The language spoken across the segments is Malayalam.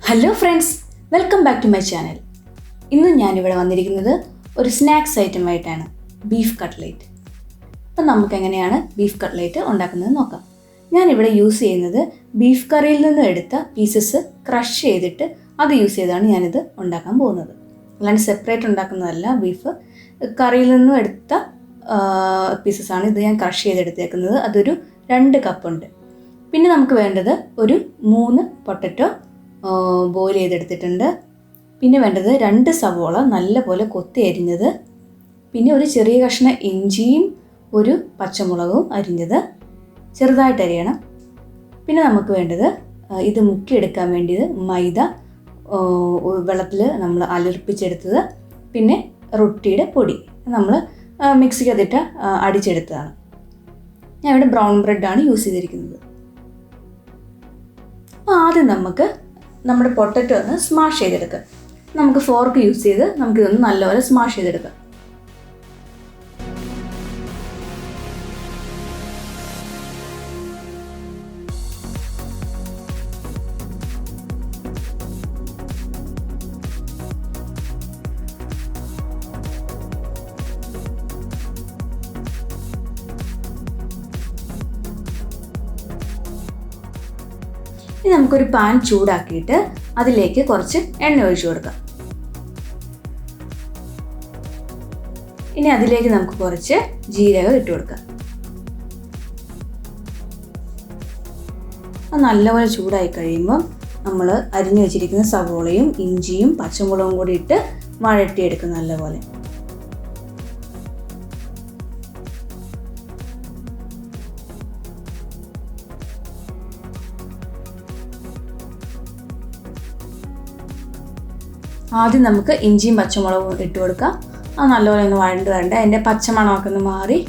Hello friends, welcome back to my channel. ഇന്ന് ഞാനിവിടെ വന്നിരിക്കുന്നത് ഒരു സ്നാക്സ് ഐറ്റമായിട്ടാണ്, ബീഫ് കട്ട്ലേറ്റ്. അപ്പം നമുക്ക് എങ്ങനെയാണ് ബീഫ് കട്ട്ലേറ്റ് ഉണ്ടാക്കുന്നത് നോക്കാം. ഞാനിവിടെ യൂസ് ചെയ്യുന്നത് ബീഫ് കറിയിൽ നിന്ന് എടുത്ത പീസസ് ക്രഷ് ചെയ്തിട്ട് അത് യൂസ് ചെയ്താണ് ഞാനിത് ഉണ്ടാക്കാൻ പോകുന്നത്. അല്ലാണ്ട് സെപ്പറേറ്റ് ഉണ്ടാക്കുന്നതല്ല. ബീഫ് കറിയിൽ നിന്നും എടുത്ത പീസസാണ് ഇത് ഞാൻ ക്രഷ് ചെയ്തെടുത്തേക്കുന്നത്. അതൊരു 2 കപ്പുണ്ട്. പിന്നെ നമുക്ക് വേണ്ടത് ഒരു 3 പൊട്ടറ്റോ ബോയിൽ ചെയ്തെടുത്തിട്ടുണ്ട്. പിന്നെ വേണ്ടത് 2 സവോള നല്ലപോലെ കൊത്തി അരിഞ്ഞത്, പിന്നെ ഒരു ചെറിയ കഷ്ണം ഇഞ്ചിയും ഒരു പച്ചമുളകും അരിഞ്ഞത് ചെറുതായിട്ട് അരിയണം. പിന്നെ നമുക്ക് വേണ്ടത് ഇത് മുക്കിയെടുക്കാൻ വേണ്ടിയത് മൈദ വെള്ളത്തിൽ നമ്മൾ അലർപ്പിച്ചെടുത്തത്, പിന്നെ റൊട്ടിയുടെ പൊടി നമ്മൾ മിക്സിക്കകത്തിട്ട് അടിച്ചെടുത്തതാണ്. ഞാൻ ഇവിടെ ബ്രൗൺ ബ്രെഡാണ് യൂസ് ചെയ്തിരിക്കുന്നത്. അപ്പോൾ ആദ്യം നമുക്ക് നമ്മുടെ പൊട്ടറ്റോ ഒന്ന് സ്മാഷ് ചെയ്തെടുക്കാം. നമുക്ക് ഫോർക്ക് യൂസ് ചെയ്ത് നമുക്കിതൊന്ന് നല്ലപോലെ സ്മാഷ് ചെയ്തെടുക്കാം. ഇനി നമുക്കൊരു പാൻ ചൂടാക്കിയിട്ട് അതിലേക്ക് കുറച്ച് എണ്ണ ഒഴിച്ചു കൊടുക്കാം. ഇനി അതിലേക്ക് നമുക്ക് കുറച്ച് ജീരകം ഇട്ട് കൊടുക്കാം. അത് നല്ലപോലെ ചൂടായി കഴിയുമ്പോൾ നമ്മൾ അരിഞ്ഞു വെച്ചിരിക്കുന്ന സവോളയും ഇഞ്ചിയും പച്ചമുളകും കൂടി ഇട്ട് വഴറ്റിയെടുക്കും നല്ലപോലെ. ആദ്യം നമുക്ക് ഇഞ്ചിയും പച്ചമുളകും ഇട്ട് കൊടുക്കാം. അത് നല്ലപോലെ ഒന്ന് വഴണ്ട് വരണ്ട. അതിൻ്റെ പച്ചമണമൊക്കെ ഒന്ന് മാറി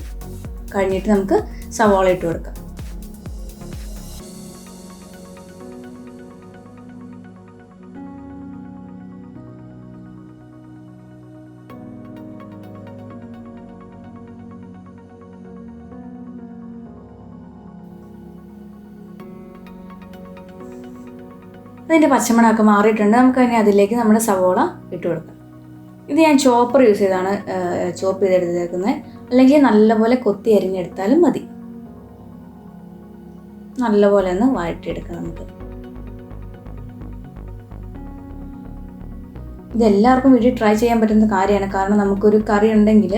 കഴിഞ്ഞിട്ട് നമുക്ക് സവോള ഇട്ട് കൊടുക്കാം. അതിൻ്റെ പച്ചമണമൊക്കെ മാറിയിട്ടുണ്ട്. നമുക്ക് ഇനി അതിലേക്ക് നമ്മുടെ സവോള ഇട്ട് കൊടുക്കാം. ഇത് ഞാൻ ചോപ്പർ യൂസ് ചെയ്താണ് ചോപ്പ് ചെയ്തെടുത്തേക്കുന്നത്. അല്ലെങ്കിൽ നല്ലപോലെ കൊത്തി അരിഞ്ഞെടുത്താലും മതി. നല്ലപോലെ ഒന്ന് വഴറ്റിയെടുക്കാം നമുക്ക്. ഇതെല്ലാവർക്കും വീട്ടിൽ ട്രൈ ചെയ്യാൻ പറ്റുന്ന കാര്യമാണ്. കാരണം നമുക്കൊരു കറി ഉണ്ടെങ്കിൽ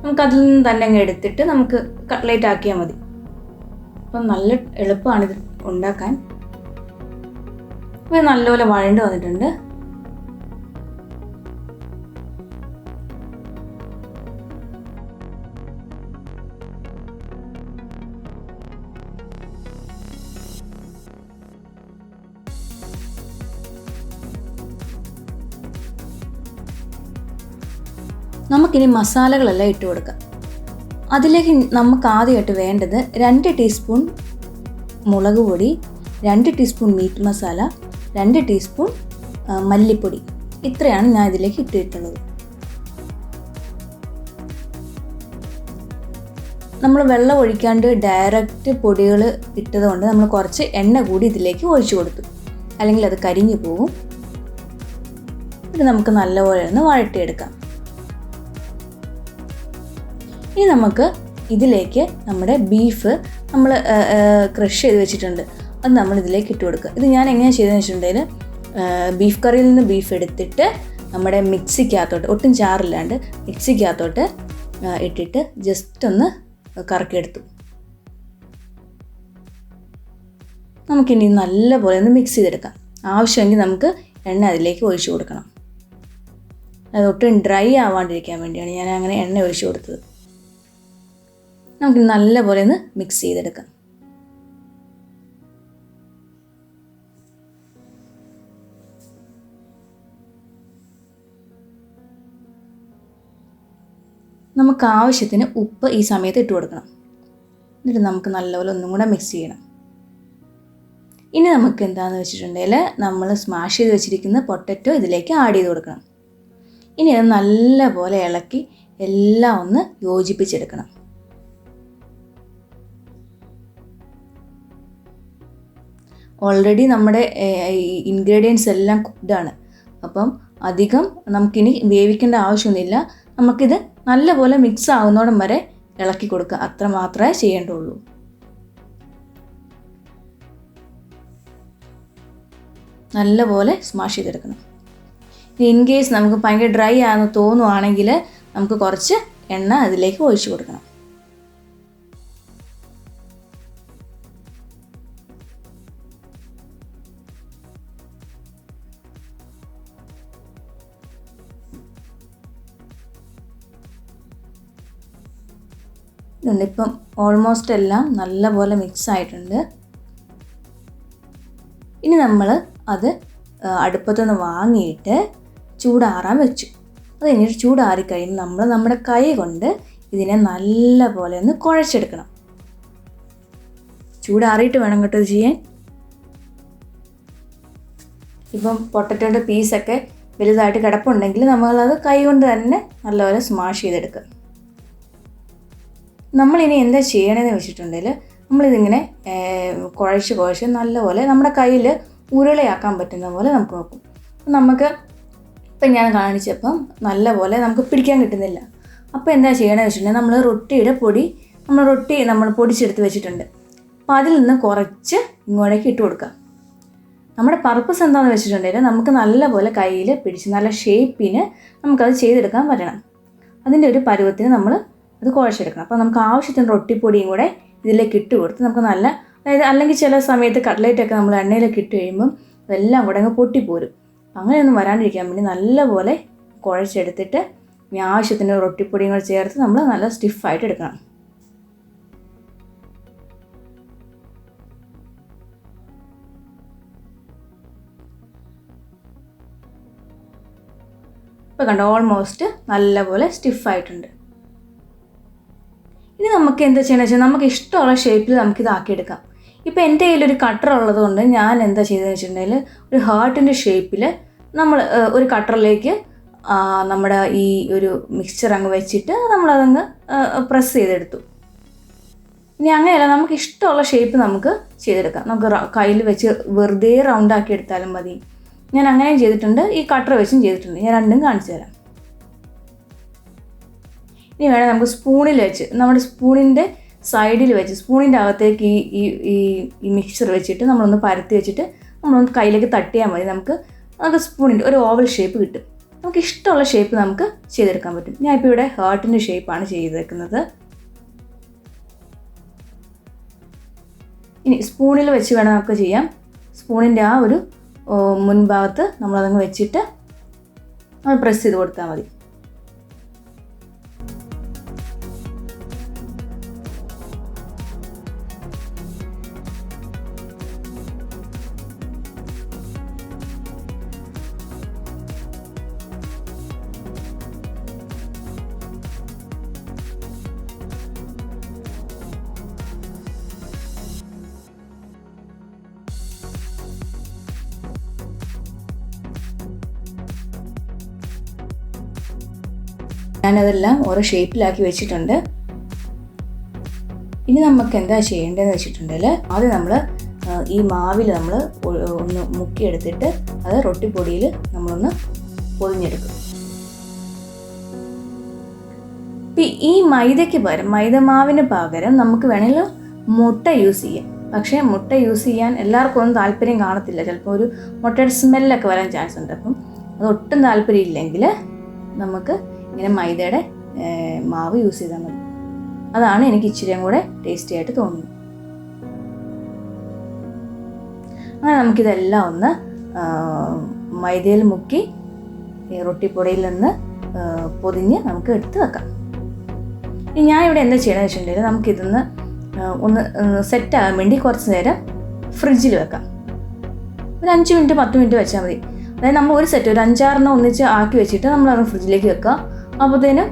നമുക്കതിൽ നിന്ന് തന്നെ അങ്ങ് എടുത്തിട്ട് നമുക്ക് കട്ട്ലേറ്റ് ആക്കിയാൽ മതി. അപ്പം നല്ല എളുപ്പമാണിത് ഉണ്ടാക്കാൻ. ഇത് നല്ലപോലെ വഴണ്ട് വന്നിട്ടുണ്ട്. നമുക്കിനി മസാലകളെല്ലാം ഇട്ട് കൊടുക്കാം. അതിലേക്ക് നമുക്ക് ആദ്യമായിട്ട് വേണ്ടത് 2 ടീസ്പൂൺ മുളക് പൊടി, 2 ടീസ്പൂൺ മീറ്റ് മസാല, 2 ടീസ്പൂൺ മല്ലിപ്പൊടി. ഇത്രയാണ് ഞാൻ ഇതിലേക്ക് ഇട്ടിട്ടുള്ളത്. നമ്മൾ വെള്ളം ഒഴിക്കാണ്ട് ഡയറക്റ്റ് പൊടികൾ ഇട്ടതുകൊണ്ട് നമ്മൾ കുറച്ച് എണ്ണ കൂടി ഇതിലേക്ക് ഒഴിച്ചു കൊടുത്തു, അല്ലെങ്കിൽ അത് കരിഞ്ഞു പോകും. ഇത് നമുക്ക് നല്ലപോലെ ഒന്ന് വഴറ്റിയെടുക്കാം. ഇനി നമുക്ക് ഇതിലേക്ക് നമ്മുടെ ബീഫ് നമ്മൾ ക്രഷ് ചെയ്ത് വെച്ചിട്ടുണ്ട്, അത് നമ്മൾ ഇതിലേക്ക് ഇട്ട് കൊടുക്കുക. ഇത് ഞാൻ എങ്ങനെ ചെയ്തതെന്ന് വെച്ചിട്ടുണ്ടെങ്കിൽ ബീഫ് കറിയിൽ നിന്ന് ബീഫ് എടുത്തിട്ട് നമ്മുടെ മിക്സിക്കകത്തോട്ട്, ഒട്ടും ചാറില്ലാണ്ട് മിക്സിക്കകത്തോട്ട് ഇട്ടിട്ട് ജസ്റ്റ് ഒന്ന് കറക്കിയെടുത്തു. നമുക്കിനി നല്ലപോലെ ഒന്ന് മിക്സ് ചെയ്തെടുക്കാം. ആവശ്യമെങ്കിൽ നമുക്ക് എണ്ണ അതിലേക്ക് ഒഴിച്ചു കൊടുക്കണം. അത് ഒട്ടും ഡ്രൈ ആവാണ്ടിരിക്കാൻ വേണ്ടിയാണ് ഞാൻ അങ്ങനെ എണ്ണ ഒഴിച്ചു കൊടുത്തത്. നമുക്ക് നല്ലപോലെ ഒന്ന് മിക്സ് ചെയ്തെടുക്കാം. നമുക്ക് ആവശ്യത്തിന് ഉപ്പ് ഈ സമയത്ത് ഇട്ട് കൊടുക്കണം. എന്നിട്ട് നമുക്ക് നല്ലപോലെ ഒന്നും കൂടെ മിക്സ് ചെയ്യണം. ഇനി നമുക്ക് എന്താണെന്ന് വെച്ചിട്ടുണ്ടെങ്കിൽ നമ്മൾ സ്മാഷ് ചെയ്ത് വെച്ചിരിക്കുന്ന പൊട്ടറ്റോ ഇതിലേക്ക് ആഡ് ചെയ്ത് കൊടുക്കണം. ഇനി അത് നല്ലപോലെ ഇളക്കി എല്ലാം ഒന്ന് യോജിപ്പിച്ചെടുക്കണം. ഓൾറെഡി നമ്മുടെ ഇൻഗ്രീഡിയൻസ് എല്ലാം കുക്ക്ഡാണ്. അപ്പം അധികം നമുക്കിനി വേവിക്കേണ്ട ആവശ്യമൊന്നുമില്ല. നമുക്കിത് നല്ലപോലെ മിക്സ് ആവുന്നോടം വരെ ഇളക്കി കൊടുക്കുക, അത്ര മാത്രമേ ചെയ്യേണ്ടുള്ളൂ. നല്ലപോലെ സ്മാഷ് ചെയ്തെടുക്കണം. ഇൻ കേസ് നമുക്ക് ഭയങ്കര ഡ്രൈ ആണെന്ന് തോന്നുവാണെങ്കിൽ നമുക്ക് കുറച്ച് എണ്ണ അതിലേക്ക് ഒഴിച്ചു കൊടുക്കണം. ഇപ്പം ഓൾമോസ്റ്റ് എല്ലാം നല്ലപോലെ മിക്സ് ആയിട്ടുണ്ട്. ഇനി നമ്മൾ അത് അടുപ്പത്തുനിന്ന് വാങ്ങിയിട്ട് ചൂടാറാൻ വെച്ചു. അത് കഴിഞ്ഞിട്ട് ചൂടാറിക്കഴിയുമ്പോൾ നമ്മൾ നമ്മുടെ കൈ കൊണ്ട് ഇതിനെ നല്ലപോലെ ഒന്ന് കുഴച്ചെടുക്കണം. ചൂടാറിയിട്ട് വേണം കേട്ടോ ഇത് ചെയ്യാൻ. ഇപ്പം പൊട്ടറ്റോയുടെ പീസൊക്കെ വലുതായിട്ട് കിടപ്പുണ്ടെങ്കിൽ നമ്മളത് കൈ കൊണ്ട് തന്നെ നല്ലപോലെ സ്മാഷ് ചെയ്തെടുക്കുക. നമ്മളിനി എന്താ ചെയ്യണമെന്ന് വെച്ചിട്ടുണ്ടെങ്കിൽ നമ്മളിതിങ്ങനെ കുഴച്ച് നല്ലപോലെ നമ്മുടെ കയ്യിൽ ഉരുളയാക്കാൻ പറ്റുന്ന പോലെ നമുക്ക് നോക്കും. നമുക്ക് ഇപ്പം ഞാൻ കാണിച്ചപ്പം നല്ലപോലെ നമുക്ക് പിടിക്കാൻ കിട്ടുന്നില്ല. അപ്പോൾ എന്താ ചെയ്യണമെന്ന് വെച്ചിട്ടുണ്ടെങ്കിൽ നമ്മൾ റൊട്ടിയുടെ പൊടി നമ്മൾ പൊടിച്ചെടുത്ത് വെച്ചിട്ടുണ്ട്. അപ്പോൾ അതിൽ നിന്ന് കുറച്ച് ഇങ്ങോട്ടേക്ക് ഇട്ട് കൊടുക്കാം. നമ്മുടെ പർപ്പസ് എന്താണെന്ന് വെച്ചിട്ടുണ്ടെങ്കിൽ നമുക്ക് നല്ലപോലെ കയ്യിൽ പിടിച്ച് നല്ല ഷേപ്പിന് നമുക്കത് ചെയ്തെടുക്കാൻ പറ്റണം. അതിൻ്റെ ഒരു പരുവത്തിന് നമ്മൾ അത് കുഴച്ചെടുക്കണം. അപ്പോൾ നമുക്ക് ആവശ്യത്തിന് റൊട്ടിപ്പൊടിയും കൂടെ ഇതിലേക്ക് ഇട്ട് കൊടുത്ത് നമുക്ക് അല്ലെങ്കിൽ ചില സമയത്ത് കട്ട്ലേറ്റൊക്കെ നമ്മൾ എണ്ണയിലൊക്കെ ഇട്ട് കഴിയുമ്പം അതെല്ലാം കൂടെ അങ്ങ് പൊട്ടിപ്പോരും. അങ്ങനെയൊന്നും വരാണ്ടിരിക്കാൻ വേണ്ടി നല്ലപോലെ കുഴച്ചെടുത്തിട്ട് ഇനി ആവശ്യത്തിന് റൊട്ടിപ്പൊടിയും കൂടെ ചേർത്ത് നമ്മൾ നല്ല സ്റ്റിഫായിട്ട് എടുക്കണം. ഇപ്പോൾ കണ്ടോ, ഓൾമോസ്റ്റ് നല്ലപോലെ സ്റ്റിഫായിട്ടുണ്ട്. ഇനി നമുക്ക് എന്താ ചെയ്യണമെന്ന് വെച്ചാൽ നമുക്ക് ഇഷ്ടമുള്ള ഷേപ്പിൽ നമുക്കിത് ആക്കിയെടുക്കാം. ഇപ്പോൾ എൻ്റെ കയ്യിലൊരു കട്ടർ ഉള്ളതുകൊണ്ട് ഞാൻ എന്താ ചെയ്തതെന്ന് വെച്ചിട്ടുണ്ടെങ്കിൽ ഒരു ഹാർട്ടിൻ്റെ ഷേപ്പിൽ നമ്മൾ ഒരു കട്ടറിലേക്ക് നമ്മുടെ ഈ ഒരു മിക്സ്ചർ അങ്ങ് വെച്ചിട്ട് നമ്മളതങ്ങ് പ്രസ് ചെയ്തെടുത്തു. ഇനി അങ്ങനെയല്ല, നമുക്ക് ഇഷ്ടമുള്ള ഷേപ്പ് നമുക്ക് ചെയ്തെടുക്കാം. നമുക്ക് കയ്യിൽ വെച്ച് വെറുതെ റൗണ്ടാക്കി എടുത്താലും മതി. ഞാൻ അങ്ങനെയും ചെയ്തിട്ടുണ്ട്, ഈ കട്ടർ വെച്ചും ചെയ്തിട്ടുണ്ട്. ഞാൻ രണ്ടും കാണിച്ചു തരാം. ഇനി വേണം നമുക്ക് സ്പൂണിൽ വെച്ച് നമ്മുടെ സ്പൂണിൻ്റെ സൈഡിൽ വെച്ച് സ്പൂണിൻ്റെ അകത്തേക്ക് ഈ മിക്സ്ചർ വെച്ചിട്ട് നമ്മളൊന്ന് പരത്തി വെച്ചിട്ട് നമ്മളൊന്ന് കയ്യിലേക്ക് തട്ടിയാൽ മതി. നമുക്ക് സ്പൂണിൻ്റെ ഒരു ഓവൽ ഷേപ്പ് കിട്ടും. നമുക്ക് ഇഷ്ടമുള്ള ഷേപ്പ് നമുക്ക് ചെയ്തെടുക്കാൻ പറ്റും. ഞാനിപ്പോൾ ഇവിടെ ഹാർട്ടിൻ്റെ ഷേപ്പാണ് ചെയ്തേക്കുന്നത്. ഇനി സ്പൂണിൽ വെച്ച് വേണം നമുക്ക് ചെയ്യാം. സ്പൂണിൻ്റെ ആ ഒരു മുൻഭാഗത്ത് നമ്മളതങ്ങ് വെച്ചിട്ട് നമ്മൾ പ്രസ് ചെയ്ത് കൊടുത്താൽ മതി. ഞാനതെല്ലാം ഓരോ ഷേപ്പിലാക്കി വെച്ചിട്ടുണ്ട്. ഇനി നമുക്ക് എന്താ ചെയ്യേണ്ടതെന്ന് വെച്ചിട്ടുണ്ടെങ്കിൽ ആദ്യം നമ്മൾ ഈ മാവിൽ നമ്മൾ ഒന്ന് മുക്കിയെടുത്തിട്ട് അത് റൊട്ടിപ്പൊടിയിൽ നമ്മളൊന്ന് പൊതിഞ്ഞെടുക്കും. ഈ മൈദയ്ക്ക് പകരം മൈദമാവിന് പകരം നമുക്ക് വേണമെങ്കിൽ മുട്ട യൂസ് ചെയ്യാം. പക്ഷേ മുട്ട യൂസ് ചെയ്യാൻ എല്ലാവർക്കും ഒന്നും താല്പര്യം കാണത്തില്ല. ചിലപ്പോൾ ഒരു മുട്ടയുടെ സ്മെല്ലൊക്കെ വരാൻ ചാൻസ് ഉണ്ട്. അപ്പം അതൊട്ടും താല്പര്യമില്ലെങ്കിൽ നമുക്ക് ഇങ്ങനെ മൈദയുടെ മാവ് യൂസ് ചെയ്താൽ മതി. അതാണ് എനിക്ക് ഇച്ചിരിയും കൂടെ ടേസ്റ്റി ആയിട്ട് തോന്നുന്നത്. അങ്ങനെ നമുക്കിതെല്ലാം ഒന്ന് മൈദയിൽ മുക്കി റൊട്ടിപ്പൊടിയിൽ നിന്ന് പൊതിഞ്ഞ് നമുക്ക് എടുത്ത് വെക്കാം. ഇനി ഞാനിവിടെ എന്താ ചെയ്യണമെന്ന് വെച്ചിട്ടുണ്ടെങ്കിൽ നമുക്കിതൊന്ന് ഒന്ന് സെറ്റാകാൻ വേണ്ടി കുറച്ച് നേരം ഫ്രിഡ്ജിൽ വെക്കാം. ഒരു 5 മിനിറ്റ് 10 മിനിറ്റ് വെച്ചാൽ മതി. അതായത് നമ്മൾ ഒരു സെറ്റ് ഒരു 5-6 ഒന്നിച്ച് ആക്കി വെച്ചിട്ട് നമ്മളത് ഫ്രിഡ്ജിലേക്ക് വെക്കുക. അപ്പോഴത്തേനും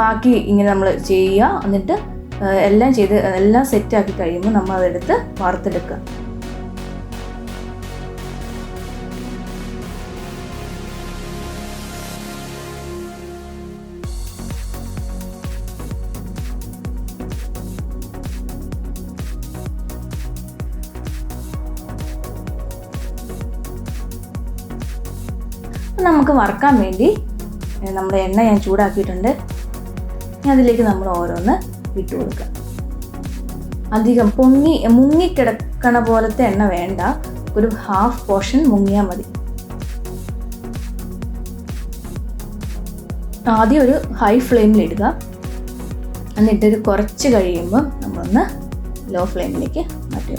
ബാക്കി ഇങ്ങനെ നമ്മൾ ചെയ്യുക. എന്നിട്ട് എല്ലാം സെറ്റാക്കി കഴിയുമ്പോൾ നമ്മൾ അതെടുത്ത് വറുത്തെടുക്കുക. നമുക്ക് വറുക്കാൻ വേണ്ടി നമ്മുടെ എണ്ണ ഞാൻ ചൂടാക്കിയിട്ടുണ്ട്. അതിലേക്ക് നമ്മൾ ഓരോന്ന് ഇട്ട് കൊടുക്കുക. അധികം മുങ്ങിക്കിടക്കണ പോലത്തെ എണ്ണ വേണ്ട, ഒരു ഹാഫ് പോർഷൻ മുങ്ങിയാൽ മതി. ആദ്യം ഒരു ഹൈ ഫ്ലെയിമിലിടുക, എന്നിട്ടൊരു കുറച്ച് കഴിയുമ്പോൾ നമ്മളൊന്ന് ലോ ഫ്ലെയിമിലേക്ക് മാറ്റുക.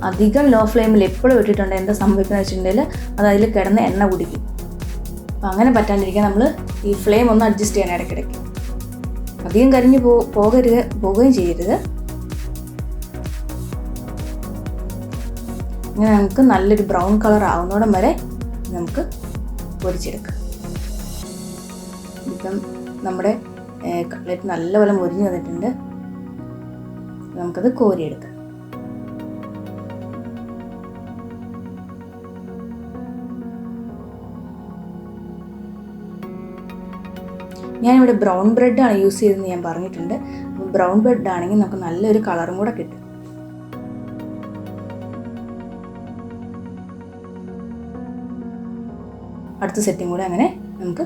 അധികം ലോ ഫ്ലെയിമിൽ എപ്പോഴും ഇട്ടിട്ടുണ്ട് എന്താ സംഭവിക്കുന്നത് വെച്ചിട്ടുണ്ടെങ്കിൽ അത് അതിൽ കിടന്ന് എണ്ണ കുടിക്കും. അപ്പം അങ്ങനെ പറ്റാണ്ടിരിക്കാൻ നമ്മൾ ഈ ഫ്ലെയിം ഒന്ന് അഡ്ജസ്റ്റ് ചെയ്യണം ഇടയ്ക്കിടയ്ക്ക്. അധികം കരിഞ്ഞ് പോവുകയും ചെയ്യരുത്. ഇങ്ങനെ നമുക്ക് നല്ലൊരു ബ്രൗൺ കളർ ആവുന്നോടം വരെ നമുക്ക് പൊരിച്ചെടുക്കാം. ഇപ്പം നമ്മുടെ കട്ട്ലറ്റ് നല്ലപോലെ മുരിഞ്ഞ് വന്നിട്ടുണ്ട്. നമുക്കത് കോരിയെടുക്കാം. ഞാനിവിടെ ബ്രൗൺ ബ്രെഡാണ് യൂസ് ചെയ്തതെന്ന് ഞാൻ പറഞ്ഞിട്ടുണ്ട്. അപ്പോൾ ബ്രൗൺ ബ്രെഡ് ആണെങ്കിൽ നമുക്ക് നല്ലൊരു കളറും കൂടെ കിട്ടും. അടുത്ത സെറ്റും കൂടെ അങ്ങനെ നമുക്ക്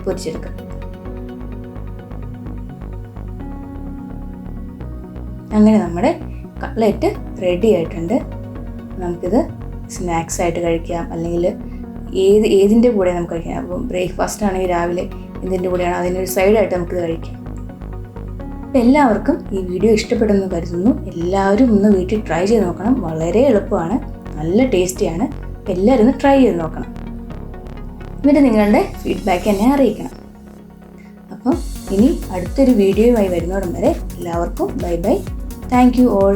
പൊരിച്ചെടുക്കാം. അങ്ങനെ നമ്മുടെ കട്ട്ലറ്റ് റെഡി ആയിട്ടുണ്ട്. നമുക്കിത് സ്നാക്സ് ആയിട്ട് കഴിക്കാം, അല്ലെങ്കിൽ ഏതിൻ്റെ കൂടെ നമുക്ക് കഴിക്കാം. അപ്പം ബ്രേക്ക്ഫാസ്റ്റ് ആണെങ്കിൽ രാവിലെ ഇതിൻ്റെ കൂടെയാണ്, അതിനൊരു സൈഡായിട്ട് നമുക്കിത് കഴിക്കാം. അപ്പം എല്ലാവർക്കും ഈ വീഡിയോ ഇഷ്ടപ്പെടുമെന്ന് കരുതുന്നു. എല്ലാവരും ഒന്ന് വീട്ടിൽ ട്രൈ ചെയ്ത് നോക്കണം. വളരെ എളുപ്പമാണ്, നല്ല ടേസ്റ്റിയാണ്. അപ്പം എല്ലാവരും ഒന്ന് ട്രൈ ചെയ്ത് നോക്കണം. എന്നിട്ട് നിങ്ങളുടെ ഫീഡ്ബാക്ക് എന്നെ അറിയിക്കണം. അപ്പം ഇനി അടുത്തൊരു വീഡിയോയുമായി വരുന്നോടം വരെ എല്ലാവർക്കും bye bye. Thank you all.